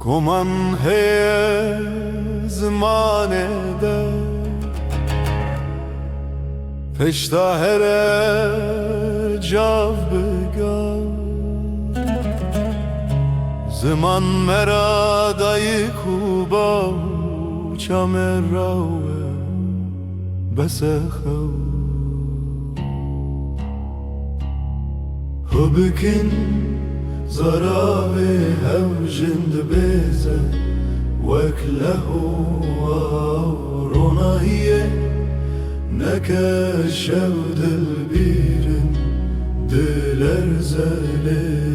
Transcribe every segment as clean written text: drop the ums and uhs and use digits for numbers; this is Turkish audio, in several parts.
Koman heye zmane de Peşta here cav begav Zaman mera dayı kubav Çamerawe besekhav Hubkin زرابي هوجن دبيزة وكله وروناهية نكا شود البيرن دلر زالي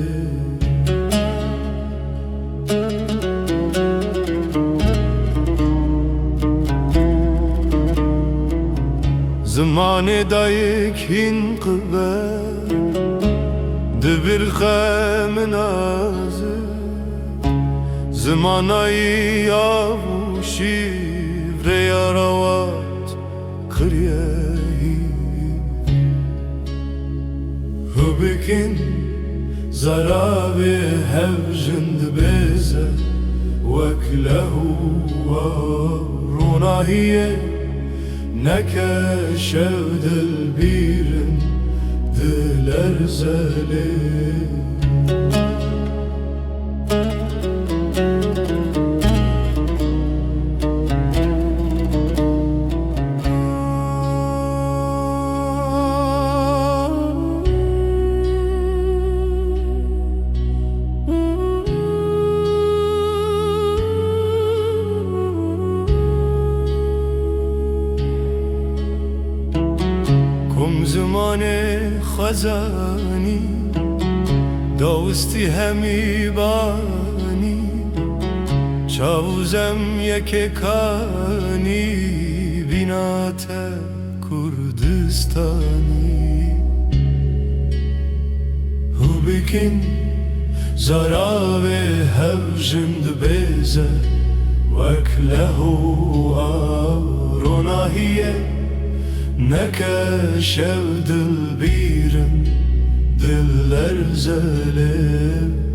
زماني دايك ينقبل دبر خمن azı Zamanayı yavu şivre yaravat kıryeyi Hubikin zarabi hevjind beze Veklehu runahiye Neke şevdel birin diler zalim زمانه خزانی دوستی همی بانی چاوزم یک کانی بینات کردستانی هوبکن زراب هوجند بیزه وکلهو آروناهیه Neke şevdil birim diller zalim